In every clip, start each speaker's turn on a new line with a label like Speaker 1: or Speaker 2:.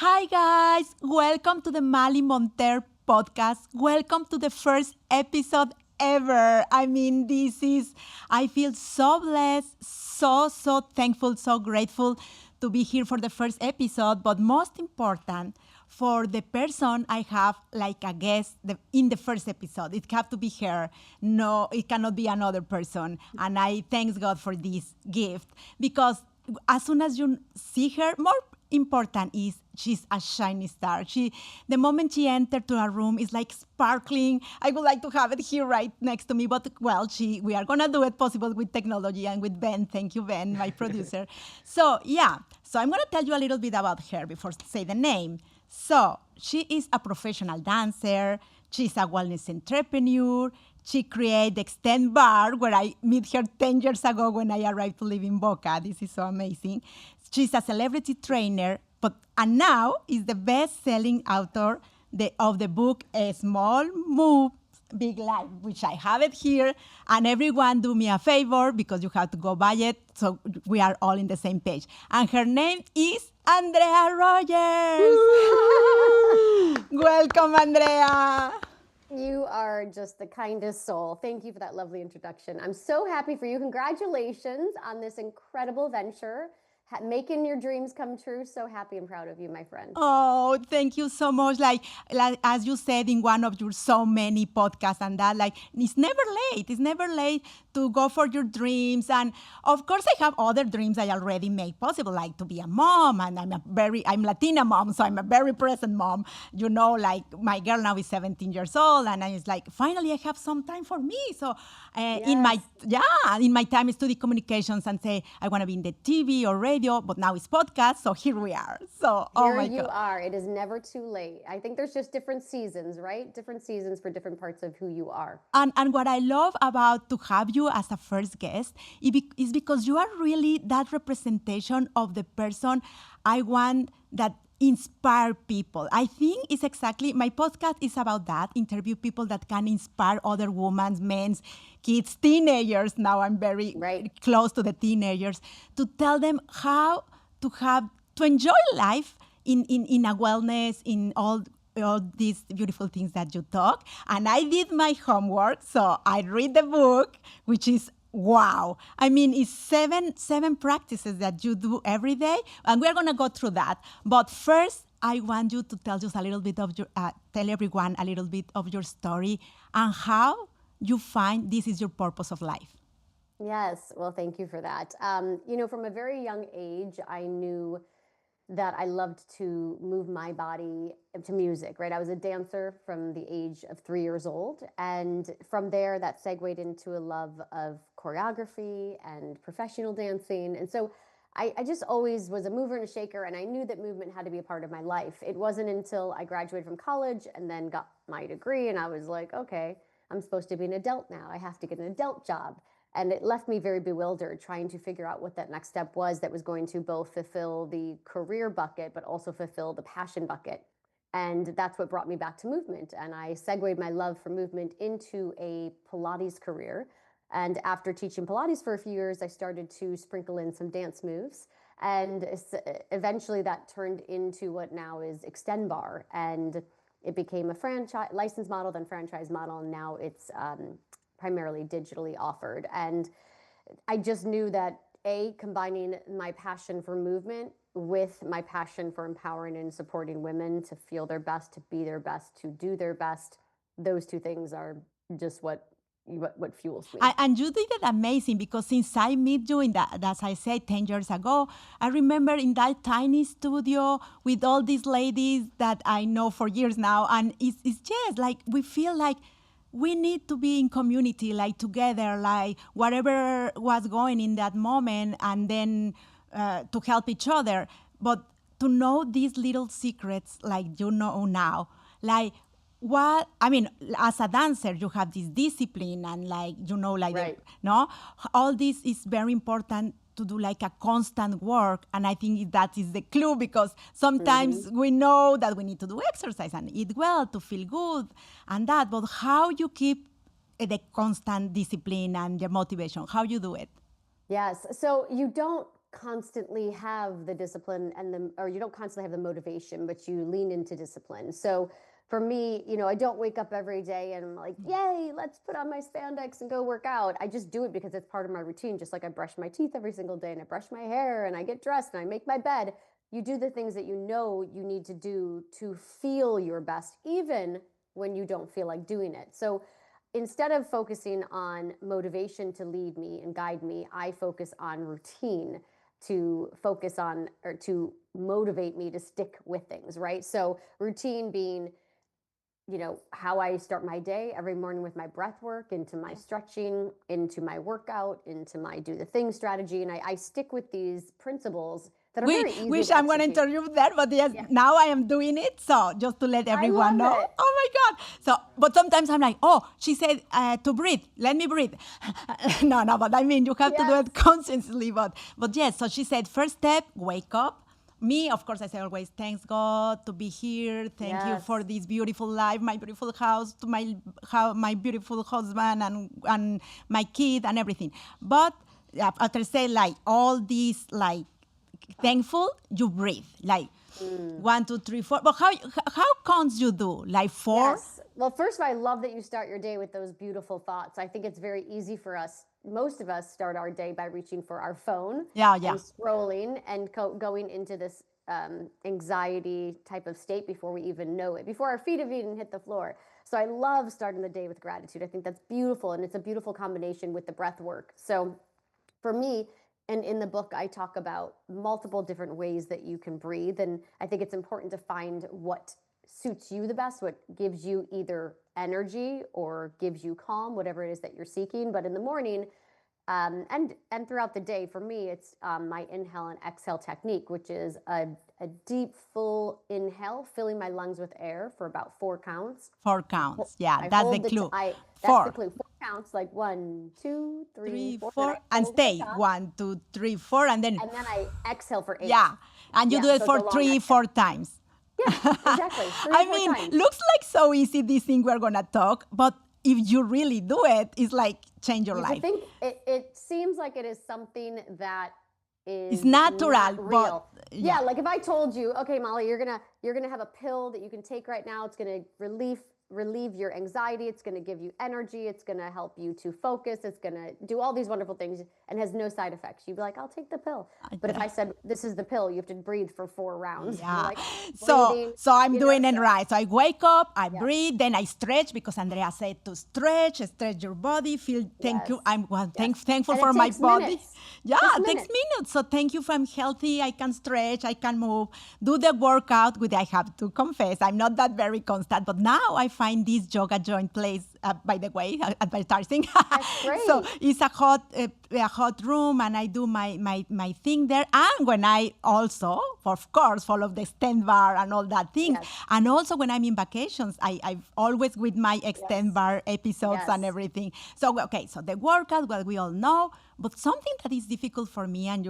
Speaker 1: Hi guys, welcome to the Maly Monter Podcast. Welcome to the first episode ever. I feel so blessed, so thankful, so grateful to be here for the first episode, but most important, for the person I have like a guest in the first episode. It have to be her. No, it cannot be another person. And I thank God for this gift because as soon as you see her, more important is she's a shiny star. The moment she entered to our room is like sparkling. I would like to have it here right next to me, but well, we are gonna do it possible with technology and with Ben. Thank you, Ben, my producer. So I'm gonna tell you a little bit about her before I say the name. So she is a professional dancer. She's a wellness entrepreneur. She created Xtend Barre, where I met her 10 years ago when I arrived to live in Boca. This is so amazing. She's a celebrity trainer, and now is the best-selling author of the book A Small Move, Big Life, which I have it here. And everyone do me a favor because you have to go buy it so we are all in the same page. And her name is Andrea Rogers. Welcome, Andrea.
Speaker 2: You are just the kindest soul. Thank you for that lovely introduction. I'm so happy for you. Congratulations on this incredible venture, making your dreams come true. So happy and proud of you, my friend.
Speaker 1: Oh, thank you so much. Like as you said in one of your so many podcasts and that, like it's never late. It's never late to go for your dreams. And of course I have other dreams I already made possible, like to be a mom. And I'm Latina mom, so I'm a very present mom. You know, like my girl now is 17 years old and it's like, finally I have some time for me. So
Speaker 2: Yes.
Speaker 1: in my time I study communications and say, I want to be in the TV or radio, but now it's podcast. So here we are. So,
Speaker 2: Here you are. It is never too late. I think there's just different seasons, right? Different seasons for different parts of who you are.
Speaker 1: And what I love about to have you as a first guest is because you are really that representation of the person I want that inspire people. I think it's exactly, my podcast is about that, interview people that can inspire other women, men, kids, teenagers. Now I'm very close to the teenagers to tell them how to enjoy life in a wellness, in all these beautiful things that you talk. And I did my homework, so I read the book, which is wow. I mean, it's seven practices that you do every day, and we're gonna go through that. But first, I want you to tell us a little bit of tell everyone a little bit of your story and how you find this is your purpose of life.
Speaker 2: Yes. Well, thank you for that. From a very young age, I knew that I loved to move my body to music, right? I was a dancer from the age of 3 years old. And from there, that segued into a love of choreography and professional dancing. And so I just always was a mover and a shaker, and I knew that movement had to be a part of my life. It wasn't until I graduated from college and then got my degree, and I was like, okay, I'm supposed to be an adult now. I have to get an adult job. And it left me very bewildered trying to figure out what that next step was that was going to both fulfill the career bucket, but also fulfill the passion bucket. And that's what brought me back to movement. And I segued my love for movement into a Pilates career. And after teaching Pilates for a few years, I started to sprinkle in some dance moves. And eventually that turned into what now is Xtend Barre. And it became a franchise license model, then franchise model. And now it's primarily digitally offered. And I just knew that combining my passion for movement with my passion for empowering and supporting women to feel their best, to be their best, to do their best, those two things are just what fuels me.
Speaker 1: And you did it amazing because since I met you as I said, 10 years ago, I remember in that tiny studio with all these ladies that I know for years now. And it's just like, we feel like we need to be in community, like together, like whatever was going in that moment, and then to help each other. But to know these little secrets, like you know now, like as a dancer, you have this discipline and all this is very important to do like a constant work. And I think that is the clue because sometimes we know that we need to do exercise and eat well to feel good and that, but how you keep the constant discipline and the motivation, how you do it?
Speaker 2: Yes. So you don't constantly have the discipline or you don't constantly have the motivation, but you lean into discipline. So for me, I don't wake up every day and I'm like, yay, let's put on my spandex and go work out. I just do it because it's part of my routine. Just like I brush my teeth every single day and I brush my hair and I get dressed and I make my bed. You do the things that you know you need to do to feel your best, even when you don't feel like doing it. So instead of focusing on motivation to lead me and guide me, I focus on routine to focus on or to motivate me to stick with things, right? So routine being, how I start my day every morning with my breath work, into my stretching, into my workout, into my do the thing strategy. And I stick with these principles that are very easy
Speaker 1: Which
Speaker 2: to
Speaker 1: I'm going to
Speaker 2: execute.
Speaker 1: interrupt that, but yes, now I am doing it. So just to let everyone know.
Speaker 2: it.
Speaker 1: Oh my God. So, but sometimes I'm like, oh, she said to breathe. Let me breathe. No, but I mean, you have to do it consciously. But yes, so she said, first step, wake up. Me, of course, I say always, thanks God to be here. Thank you for this beautiful life, my beautiful house, to my beautiful husband and my kid and everything. But after say like all these like thankful, you breathe like 1, 2, 3, 4. But how counts you do like 4?
Speaker 2: Yes. Well, first of all, I love that you start your day with those beautiful thoughts. I think it's very easy for us. Most of us start our day by reaching for our phone and scrolling and going into this anxiety type of state before we even know it, before our feet have even hit the floor. So I love starting the day with gratitude. I think that's beautiful, and it's a beautiful combination with the breath work. So for me, and in the book, I talk about multiple different ways that you can breathe. And I think it's important to find what suits you the best, what gives you either energy or gives you calm, whatever it is that you're seeking. But in the morning and throughout the day, for me, it's my inhale and exhale technique, which is a deep, full inhale, filling my lungs with air for about 4 counts.
Speaker 1: 4 counts. Yeah, that's the clue.
Speaker 2: That's the clue. 4 counts, like 1, 2, 3, 4.
Speaker 1: And stay 1, 2, 3, 4, and then
Speaker 2: I exhale for 8.
Speaker 1: Yeah, and you do it for 3, 4 times.
Speaker 2: Yeah, exactly. 3
Speaker 1: I
Speaker 2: 4
Speaker 1: mean,
Speaker 2: times.
Speaker 1: looks like so easy, this thing we're gonna talk, but if you really do it, it's like change your life.
Speaker 2: I think it seems like it is something that is
Speaker 1: it's natural,
Speaker 2: not real.
Speaker 1: But
Speaker 2: yeah, like if I told you, okay, Maly, you're gonna have a pill that you can take right now. It's gonna relieve your anxiety. It's gonna give you energy. It's gonna help you to focus. It's gonna do all these wonderful things and has no side effects. You'd be like, I'll take the pill. But if I said this is the pill, you have to breathe for 4 rounds.
Speaker 1: Yeah.
Speaker 2: Like,
Speaker 1: so I'm doing it right. So I wake up, I breathe, then I stretch because Andrea said to stretch your body, feel thank you. I'm thankful for my body.
Speaker 2: Minutes.
Speaker 1: Yeah, it takes minutes. So thank you if I'm healthy, I can stretch, I can move, do the workout, which I have to confess, I'm not that very constant, but now I find this yoga joint place, by the way, advertising.
Speaker 2: That's great.
Speaker 1: So it's a hot room and I do my thing there. And when I also, of course, follow the Xtend Barre and all that thing.
Speaker 2: Yes.
Speaker 1: And also when I'm in vacations, I've always with my Xtend Barre episodes and everything. So, okay, so the workout, well, we all know, but something that is difficult for me, and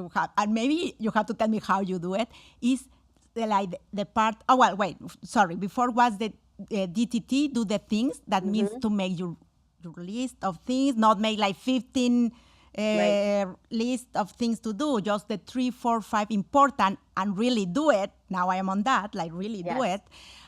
Speaker 1: maybe you have to tell me how you do it, is the part, before was the DTT, do the things, that means to make your list of things, not make like 15 list of things to do, just the 3, 4, 5 important, and really do it. Now I am on that, like really do it.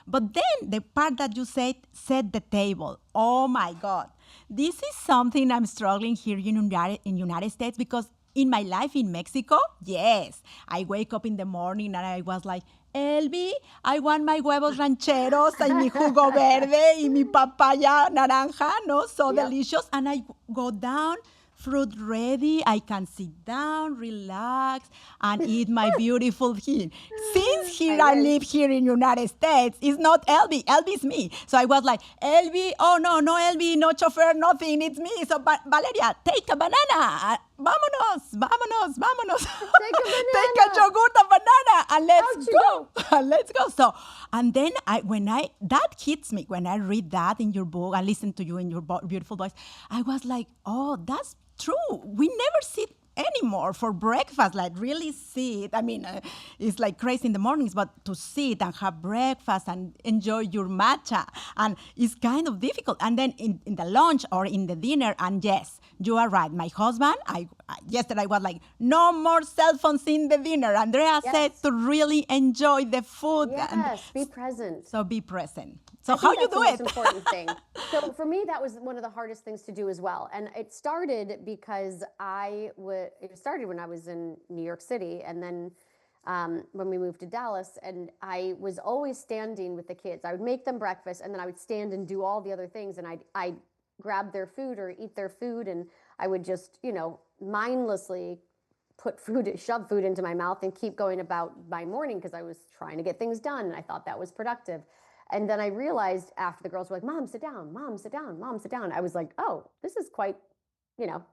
Speaker 1: But then the part that you said, set the table. Oh my God. This is something I'm struggling here in United States, because in my life in Mexico, yes, I wake up in the morning and I was like, Elvi, I want my huevos rancheros and mi jugo verde y mi papaya naranja, no, so delicious. And I go down, fruit ready, I can sit down, relax, and eat my beautiful thing. Since I live here in United States, it's not Elvi, Elvi's me. So I was like, Elvi, oh no Elvi, no chauffeur, nothing, it's me. So Valeria, take a banana. Vámonos.
Speaker 2: Take a banana.
Speaker 1: Take a yogurt, a banana, and let's go. Let's go. So, and then that hits me when I read that in your book, I listen to you in your beautiful voice. I was like, oh, that's true. We never sit anymore for breakfast, like really sit. I mean, it's like crazy in the mornings, but to sit and have breakfast and enjoy your matcha, and it's kind of difficult. And then in the lunch or in the dinner, and yes, you are right. My husband, yesterday I was like, no more cell phones in the dinner. Andrea said
Speaker 2: Yes.
Speaker 1: to really enjoy the food. And
Speaker 2: Yes, be present.
Speaker 1: so be present. So
Speaker 2: I
Speaker 1: how
Speaker 2: think
Speaker 1: you
Speaker 2: that's the
Speaker 1: do
Speaker 2: most
Speaker 1: it?
Speaker 2: important thing. So for me, that was one of the hardest things to do as well. And it started because it started when I was in New York City, and then when we moved to Dallas, and I was always standing with the kids. I would make them breakfast, and then I would stand and do all the other things, and I'd grab their food or eat their food, and I would just, mindlessly shove food into my mouth and keep going about my morning because I was trying to get things done, and I thought that was productive. And then I realized after the girls were like, Mom, sit down, Mom, sit down, Mom, sit down. I was like, oh, this is quite,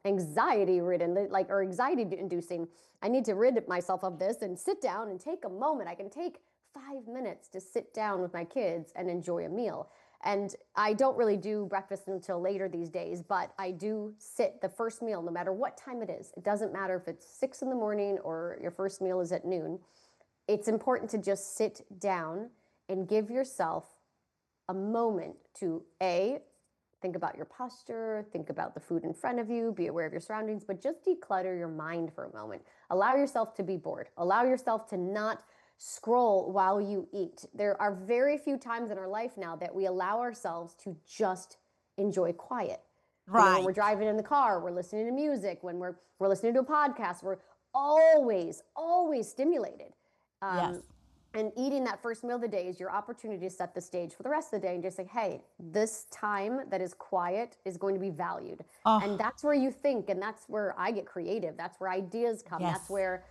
Speaker 2: anxiety ridden, or anxiety inducing. I need to rid myself of this and sit down and take a moment. I can take 5 minutes to sit down with my kids and enjoy a meal. And I don't really do breakfast until later these days, but I do sit the first meal, no matter what time it is. It doesn't matter if it's 6 in the morning or your first meal is at noon. It's important to just sit down and give yourself a moment to think about your posture, think about the food in front of you, be aware of your surroundings, but just declutter your mind for a moment. Allow yourself to be bored. Allow yourself to not scroll while you eat. There are very few times in our life now that we allow ourselves to just enjoy quiet.
Speaker 1: Right.
Speaker 2: When we're driving in the car, we're listening to music. When we're listening to a podcast, we're always stimulated.
Speaker 1: Yes.
Speaker 2: And eating that first meal of the day is your opportunity to set the stage for the rest of the day and just say, hey, this time that is quiet is going to be valued.
Speaker 1: Oh.
Speaker 2: And that's where you think, and that's where I get creative. That's where ideas come.
Speaker 1: Yes.
Speaker 2: That's where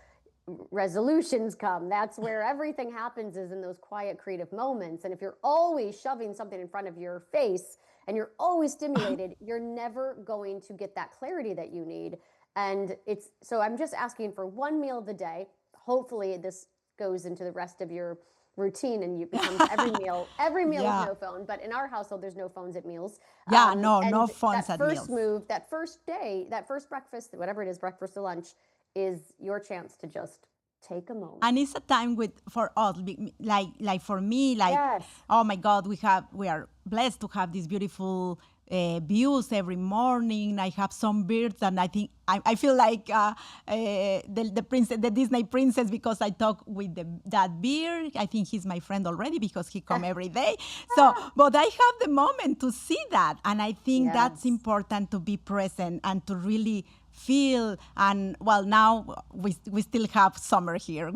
Speaker 2: resolutions come. That's where everything happens, is in those quiet, creative moments. And if you're always shoving something in front of your face and you're always stimulated, you're never going to get that clarity that you need. And so I'm just asking for one meal of the day. Hopefully this goes into the rest of your routine and you become every meal is no phone. But in our household, there's no phones at meals.
Speaker 1: No phones at meals.
Speaker 2: That first move, that first day, that first breakfast, whatever it is, breakfast to lunch, is your chance to just take a moment.
Speaker 1: And it's a time for us, like for me,
Speaker 2: Yes.
Speaker 1: Oh my God, we are blessed to have these beautiful views every morning. I have some birds, and I think I feel like the princess, the Disney princess, because I talk with that bird. I think he's my friend already because he come every day. So, but I have the moment to see that, and I think that's important, to be present and to really feel. And well, now we still have summer here.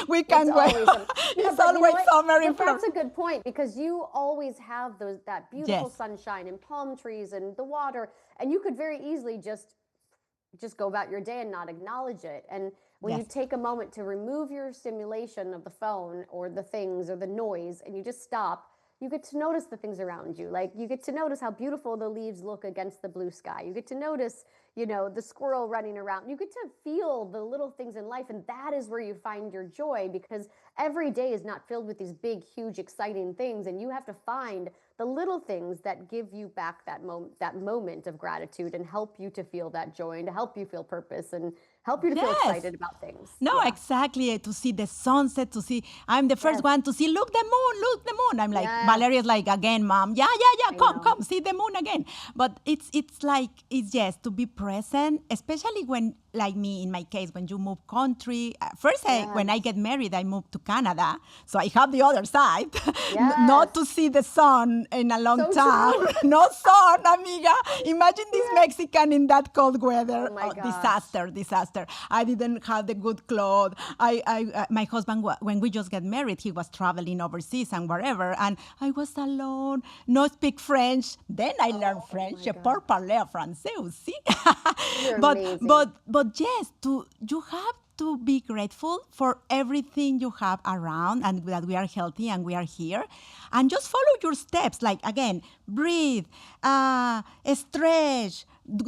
Speaker 1: We can wait. It's always summer in Florida.
Speaker 2: That's a good point, because you always have that beautiful sunshine and palm trees and the water, and you could very easily just go about your day and not acknowledge it. And when you take a moment to remove your stimulation of the phone or the things or the noise, and you just stop, you get to notice the things around you. Like, you get to notice how beautiful the leaves look against the blue sky. You get to notice, the squirrel running around. You get to feel the little things in life, and that is where you find your joy, because every day is not filled with these big, huge, exciting things, and you have to find the little things that give you back that moment of gratitude and help you to feel that joy and to help you feel purpose and help you to feel excited about things.
Speaker 1: No, exactly. To see the sunset, I'm the first one to see, look the moon. I'm like, Valeria's like, again, Mom, come, see the moon again. But it's just to be present, especially when, like me, in my case, when you move country. First, when I get married, I moved to Canada. So I have the other side, not to see the sun in a long time. No sun, amiga. Imagine this Mexican in that cold weather.
Speaker 2: Oh my
Speaker 1: gosh. Disaster. I didn't have the good clothes. My husband, when we just got married, he was traveling overseas and wherever, and I was alone, no speak French. Then I learned French. Je parle français aussi. But yes, you have to be grateful for everything you have around, and that we are healthy and we are here. And just follow your steps. Like, again, breathe, stretch,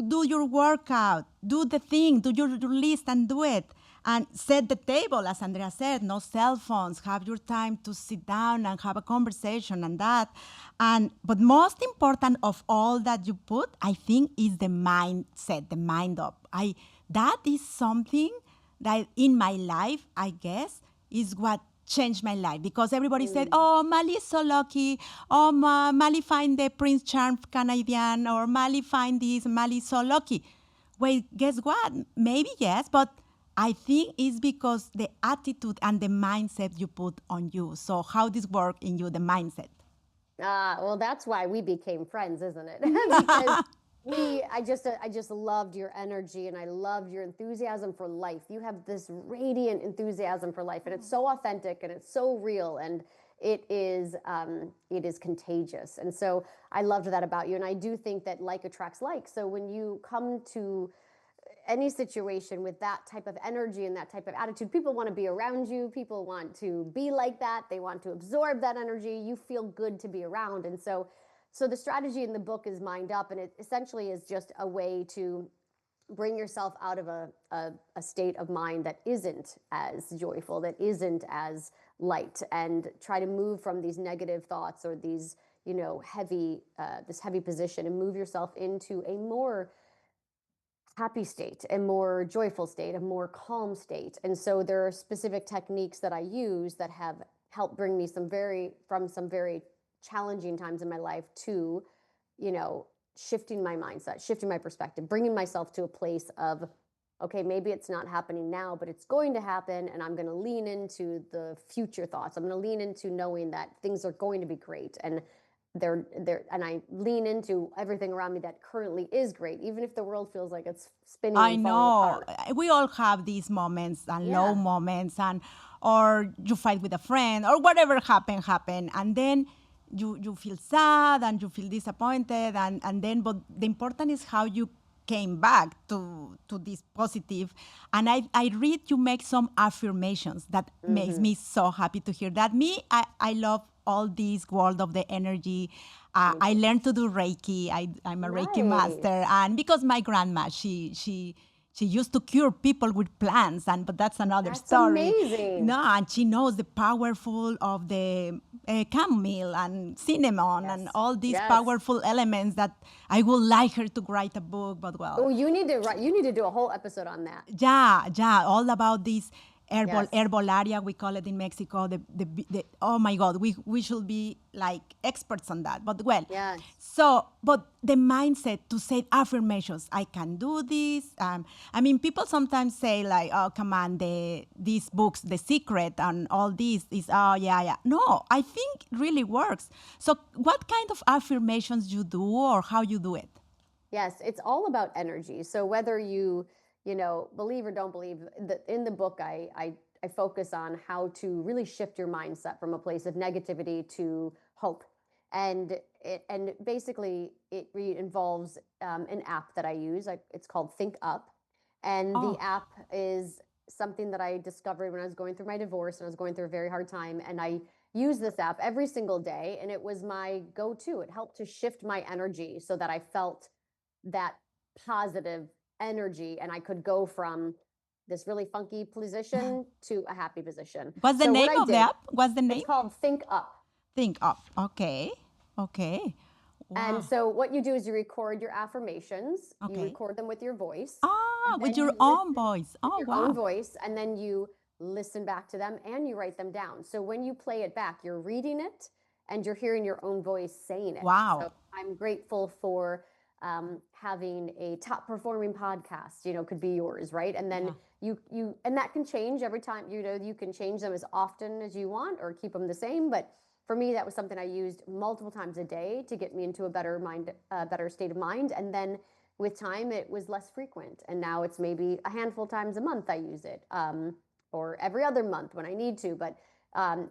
Speaker 1: do your workout, do the thing, do your list and do it. and set the table, as Andrea said, no cell phones, have your time to sit down and have a conversation and that. And but most important of all that you put, I think, is the mindset, the mind up. That is something that in my life, I guess, is what changed my life because everybody said, "Oh, Maly is so lucky. Oh, Maly find the Prince Charm Canadian, or Maly find this. Maly is so lucky." Well, guess what? Maybe yes, but I think it's because the attitude and the mindset you put on you. So how this work in you, the mindset?
Speaker 2: Well, that's why we became friends, isn't it? Because I just loved your energy and I loved your enthusiasm for life. You have this radiant enthusiasm for life, and it's so authentic and it's so real, and it is contagious. And so I loved that about you. And I do think that like attracts like. So when you come to any situation with that type of energy and that type of attitude, people want to be around you. People want to be like that. They want to absorb that energy. You feel good to be around. And so the strategy in the book is Mind Up, and it essentially is just a way to bring yourself out of a state of mind that isn't as joyful, that isn't as light, and try to move from these negative thoughts or these, heavy, this heavy position, and move yourself into a more happy state, a more joyful state, a more calm state. And so there are specific techniques that I use that have helped bring me from some very challenging times in my life to, shifting my mindset, shifting my perspective, bringing myself to a place of, okay, maybe it's not happening now, but it's going to happen. And I'm going to lean into the future thoughts. I'm going to lean into knowing that things are going to be great. And and I lean into everything around me that currently is great, even if the world feels like it's spinning
Speaker 1: I
Speaker 2: and falling
Speaker 1: know.
Speaker 2: apart.
Speaker 1: We all have these moments and low
Speaker 2: Yeah.
Speaker 1: moments, and or you fight with a friend or whatever happen, and then you feel sad and you feel disappointed, and then but the important is how you came back to this positive. And I read you make some affirmations that makes me so happy to hear that. I love all this world of the energy. I learned to do Reiki. I'm a Reiki
Speaker 2: Nice.
Speaker 1: master, and because my grandma, she used to cure people with plants, but that's another
Speaker 2: That's
Speaker 1: story.
Speaker 2: amazing.
Speaker 1: No, and she knows the powerful of the chamomile and cinnamon and
Speaker 2: Yes.
Speaker 1: all these
Speaker 2: Yes.
Speaker 1: powerful elements that I would like her to write a book. But well,
Speaker 2: Oh, you need to do a whole episode on that.
Speaker 1: yeah, all about this
Speaker 2: Yes.
Speaker 1: herbolaria, we call it in Mexico. The oh my God, we should be like experts on that. But well,
Speaker 2: Yes.
Speaker 1: but the mindset to say affirmations, I can do this. I mean, people sometimes say like, oh, come on, these books, The Secret and all this is, oh, yeah. No, I think it really works. So what kind of affirmations you do or how you do it?
Speaker 2: Yes, it's all about energy. So whether you believe or don't believe, in the book, I focus on how to really shift your mindset from a place of negativity to hope. And basically it involves an app that I use. It's called ThinkUp. And the
Speaker 1: Oh,
Speaker 2: app is something that I discovered when I was going through my divorce and I was going through a very hard time. And I use this app every single day, and it was my go-to. It helped to shift my energy so that I felt that positive energy, and I could go from this really funky position to a happy position.
Speaker 1: what's the
Speaker 2: So what
Speaker 1: name
Speaker 2: I
Speaker 1: of the
Speaker 2: did,
Speaker 1: app? What's the
Speaker 2: it's
Speaker 1: name?
Speaker 2: called Think Up.
Speaker 1: Think of. Okay. Okay.
Speaker 2: And
Speaker 1: Wow.
Speaker 2: so what you do is you record your affirmations, you
Speaker 1: Okay.
Speaker 2: record them with your voice,
Speaker 1: Ah,
Speaker 2: and
Speaker 1: with
Speaker 2: then
Speaker 1: your
Speaker 2: you
Speaker 1: own
Speaker 2: listen
Speaker 1: voice.
Speaker 2: with
Speaker 1: Oh,
Speaker 2: your own
Speaker 1: wow.
Speaker 2: voice, and then you listen back to them and you write them down. So when you play it back, you're reading it and you're hearing your own voice saying it.
Speaker 1: Wow.
Speaker 2: So I'm grateful for having a top performing podcast, could be yours, right? And then and that can change every time, you can change them as often as you want or keep them the same. But for me, that was something I used multiple times a day to get me into a better state of mind. And then with time, it was less frequent. And now it's maybe a handful of times a month I use it, or every other month when I need to. But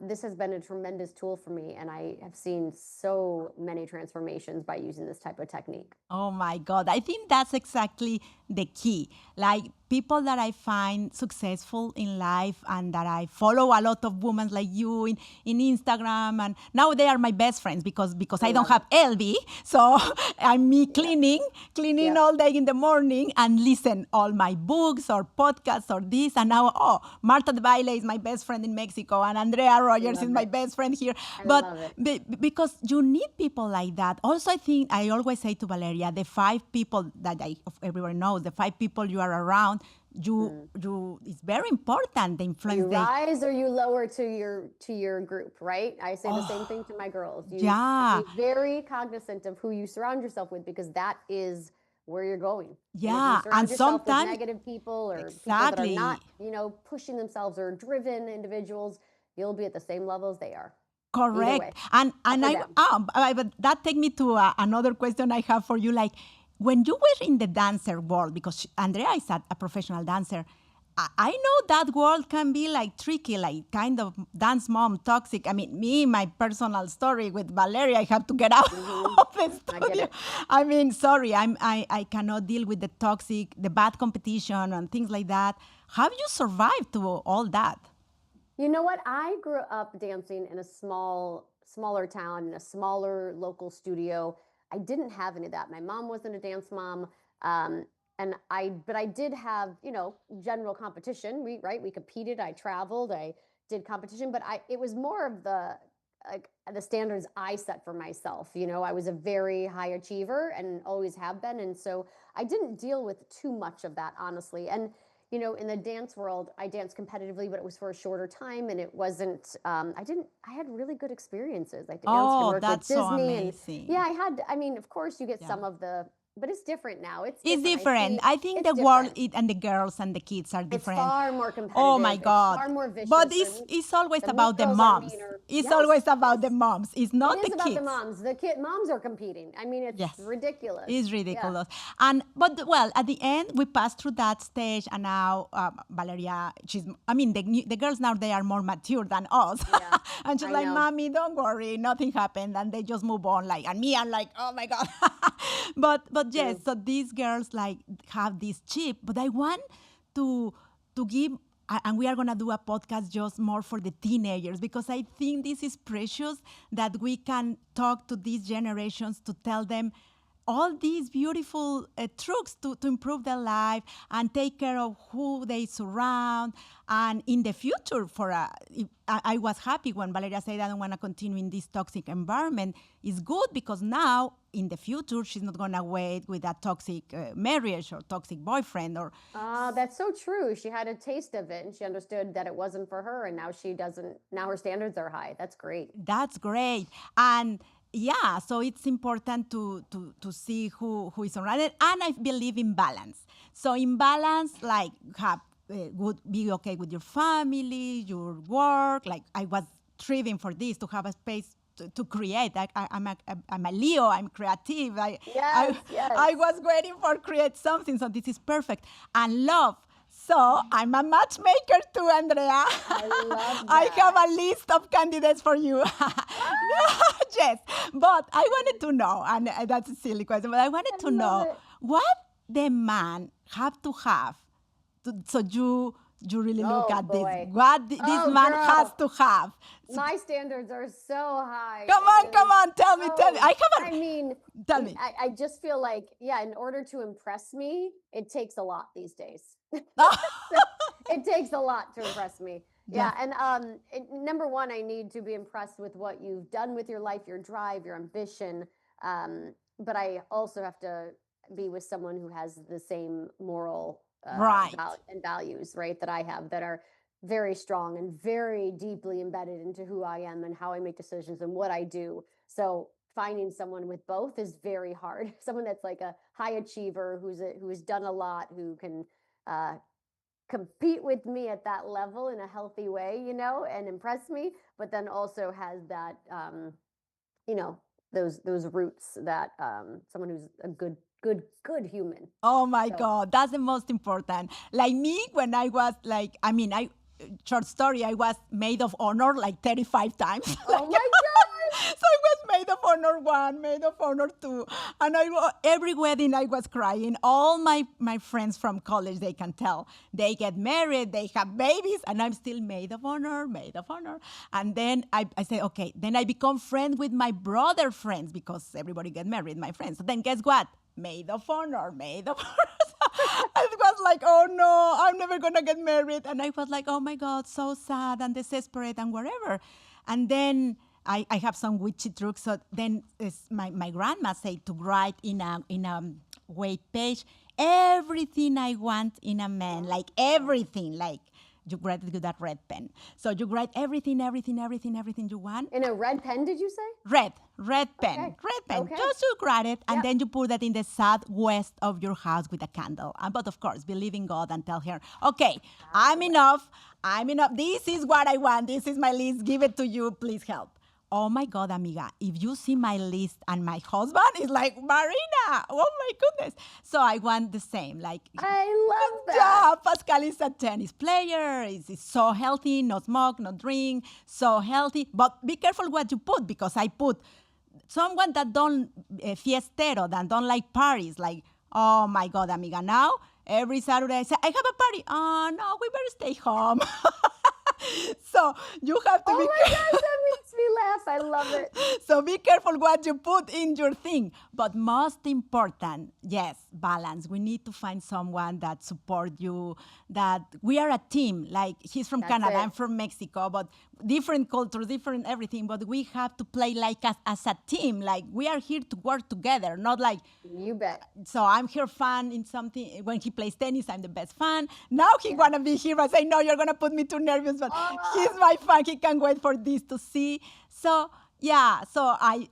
Speaker 2: this has been a tremendous tool for me, and I have seen so many transformations by using this type of technique.
Speaker 1: Oh my God. I think that's exactly the key. Like people that I find successful in life and that I follow a lot of women like you in Instagram. And now they are my best friends because I don't have LB. So I'm me cleaning all day in the morning and listen all my books or podcasts or this. And now, Marta de Baile is my best friend in Mexico and Andrea Rogers is my best friend here. Because you need people like that. Also, I think I always say to Valeria, the 5 people that everyone knows, the 5 people you are around, it's very important, the influence.
Speaker 2: You rise or you lower to your group, right? I say the same thing to my girls. You be very cognizant of who you surround yourself with, because that is where you're going.
Speaker 1: Yeah,
Speaker 2: and sometimes with negative people or people that are not, pushing themselves or driven individuals, you'll be at the same level as they are.
Speaker 1: Correct. And but that takes me to another question I have for you. Like, when you were in the dancer world, because Andrea is a professional dancer, I know that world can be like tricky, like kind of dance mom, toxic. I mean, my personal story with Valeria, I have to get out of the studio. I mean, sorry, I cannot deal with the toxic, the bad competition and things like that. How have you survived to all that?
Speaker 2: You know what? I grew up dancing in a smaller town, in a smaller local studio. I didn't have any of that. My mom wasn't a dance mom. But I did have, general competition. We competed, I traveled, I did competition, but it was more of the standards I set for myself. I was a very high achiever and always have been. And so I didn't deal with too much of that, honestly. And, in the dance world, I danced competitively, but it was for a shorter time. And it wasn't, I had really good experiences. I danced and worked with Disney.
Speaker 1: So amazing.
Speaker 2: And, of course you get some of but it's different now. It's
Speaker 1: different. I think the world and the girls and the kids are different.
Speaker 2: It's far more competitive.
Speaker 1: Oh my God.
Speaker 2: It's far more vicious.
Speaker 1: But it's always about the moms. It's always about the moms. It's not the kids.
Speaker 2: It's about the moms. Moms are competing. I mean, it's ridiculous.
Speaker 1: It's ridiculous. Yeah. But at the end, we passed through that stage, and now Valeria, the girls now, they are more mature than us. Yeah, and she's like, Mommy, don't worry, nothing happened, and they just move on. And me, I'm like, oh my God. But yes, so these girls have this chip, but I want to give, and we are going to do a podcast just more for the teenagers, because I think this is precious that we can talk to these generations to tell them all these beautiful truths to improve their life and take care of who they surround. And in the future, I was happy when Valeria said, I don't want to continue in this toxic environment. It's good because now, in the future, she's not going to wait with a toxic marriage or toxic boyfriend.
Speaker 2: That's so true. She had a taste of it and she understood that it wasn't for her. And now she doesn't. Now her standards are high. That's great.
Speaker 1: That's great. And yeah, so it's important to see who is surrounded, and I believe in balance. So in balance, be okay with your family, your work. Like I was striving for this, to have a space to create. I'm a Leo. I'm creative. I was waiting for create something. So this is perfect. And love. So I'm a matchmaker too, Andrea.
Speaker 2: I love that.
Speaker 1: I have a list of candidates for you. Yes, but I wanted to know, and that's a silly question, but I wanted to know what the man have to have so you really look at this. What this man has to have.
Speaker 2: My standards are so high.
Speaker 1: Come on, tell me. Tell me.
Speaker 2: I just feel like, in order to impress me, it takes a lot these days. It takes a lot to impress me. Yeah. And number one, I need to be impressed with what you've done with your life, your drive, your ambition. But I also have to be with someone who has the same moral and values, right, that I have, that are very strong and very deeply embedded into who I am and how I make decisions and what I do. So finding someone with both is very hard. Someone that's like a high achiever, who has done a lot, who can compete with me at that level in a healthy way, and impress me, but then also has that, those roots that someone who's a good human.
Speaker 1: Oh my God, that's the most important. Like me, when I was short story, I was maid of honor 35 times.
Speaker 2: Oh my God,
Speaker 1: So I was maid of honor 1, maid of honor 2. And every wedding I was crying. All my friends from college, they can tell. They get married, they have babies, and I'm still maid of honor, maid of honor. And then I say, okay, then I become friends with my brother friends because everybody get married, my friends. So then guess what? Maid of honor, maid of honor. It was like, oh no, I'm never gonna get married. And I was like, oh my God, so sad and desperate and whatever. And then I have some witchy tricks. So then my grandma said to write in a weight page everything I want in a man, like everything, like you write it with that red pen. So you write everything you want.
Speaker 2: In a red pen, did you say?
Speaker 1: Red pen,
Speaker 2: Okay.
Speaker 1: red pen.
Speaker 2: Okay.
Speaker 1: Just to write it, and
Speaker 2: Yep.
Speaker 1: then you put that in the southwest of your house with a candle. But of course, believe in God and tell her, okay, I'm enough. This is what I want. This is my list. Give it to you. Please help. Oh my God, amiga, if you see my list and my husband is like, Marina, oh my goodness. So I want the same. Like,
Speaker 2: I love that.
Speaker 1: yeah, Pascal is a tennis player. He's so healthy, no smoke, no drink, so healthy. But be careful what you put, because I put someone that don't fiestero, that don't like parties. Like, oh my God, amiga, now every Saturday I say, I have a party. Oh, no, we better stay home. So you have to
Speaker 2: Oh
Speaker 1: be
Speaker 2: my gosh, that makes me laugh. I love it.
Speaker 1: So be careful what you put in your thing. But most important, yes, balance. We need to find someone that support you, that we are a team. Like he's from
Speaker 2: That's
Speaker 1: Canada,
Speaker 2: it.
Speaker 1: I'm from Mexico, but different cultures, different everything. But we have to play like as a team. Like we are here to work together, not like,
Speaker 2: You bet.
Speaker 1: so I'm here fan in something. When he plays tennis, I'm the best fan. Now he wanna be here. I say, no, you're gonna put me too nervous, but he's my fan. He can't wait for this to see. So yeah, so I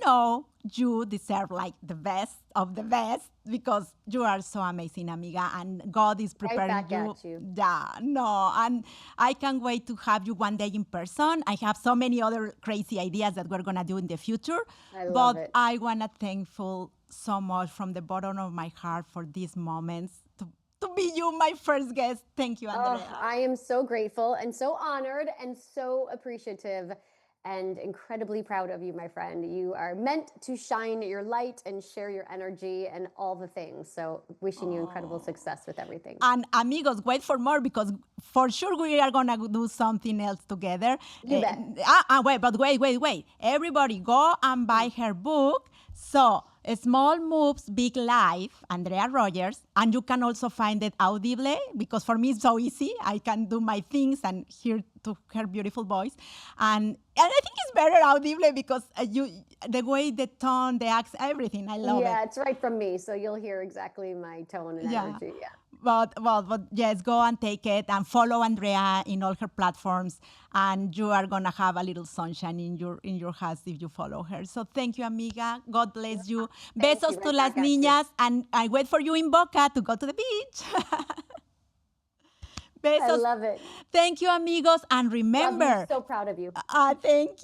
Speaker 1: know you deserve like the best of the best because you are so amazing, amiga, and God is preparing
Speaker 2: back at you.
Speaker 1: Yeah, no, and I can't wait to have you one day in person. I have so many other crazy ideas that we're gonna do in the future.
Speaker 2: I love
Speaker 1: but
Speaker 2: it.
Speaker 1: I wanna thankful so much from the bottom of my heart for these moments to be you, my first guest. Thank you, Andrea.
Speaker 2: Oh, I am so grateful and so honored and so appreciative and incredibly proud of you, my friend. You are meant to shine your light and share your energy and all the things. So wishing you incredible success with everything.
Speaker 1: And amigos, wait for more because for sure we are gonna do something else together.
Speaker 2: You bet.
Speaker 1: Wait. Everybody go and buy her book. So Small Moves, Big Life, Andrea Rogers. And you can also find it audible because for me it's so easy. I can do my things and hear to her beautiful voice. And I think it's better audible because the way, the tone, the accent, everything. I love it.
Speaker 2: Yeah, it's right from me. So you'll hear exactly my tone and energy. Yeah.
Speaker 1: But yes, go and take it and follow Andrea in all her platforms, and you are gonna have a little sunshine in your house if you follow her. So thank you, amiga. God bless you.
Speaker 2: Thank
Speaker 1: Besos
Speaker 2: you.
Speaker 1: to
Speaker 2: Right
Speaker 1: las
Speaker 2: back at you.
Speaker 1: niñas, and I wait for you in Boca to go to the beach.
Speaker 2: I
Speaker 1: Besos.
Speaker 2: love it.
Speaker 1: Thank you, amigos, and
Speaker 2: Love you.
Speaker 1: remember.
Speaker 2: So proud of you.
Speaker 1: Thank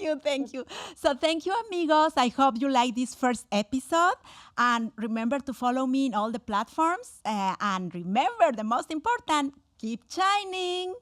Speaker 1: you. So thank you, amigos. I hope you like this first episode. And remember to follow me in all the platforms. And remember, the most important, keep shining.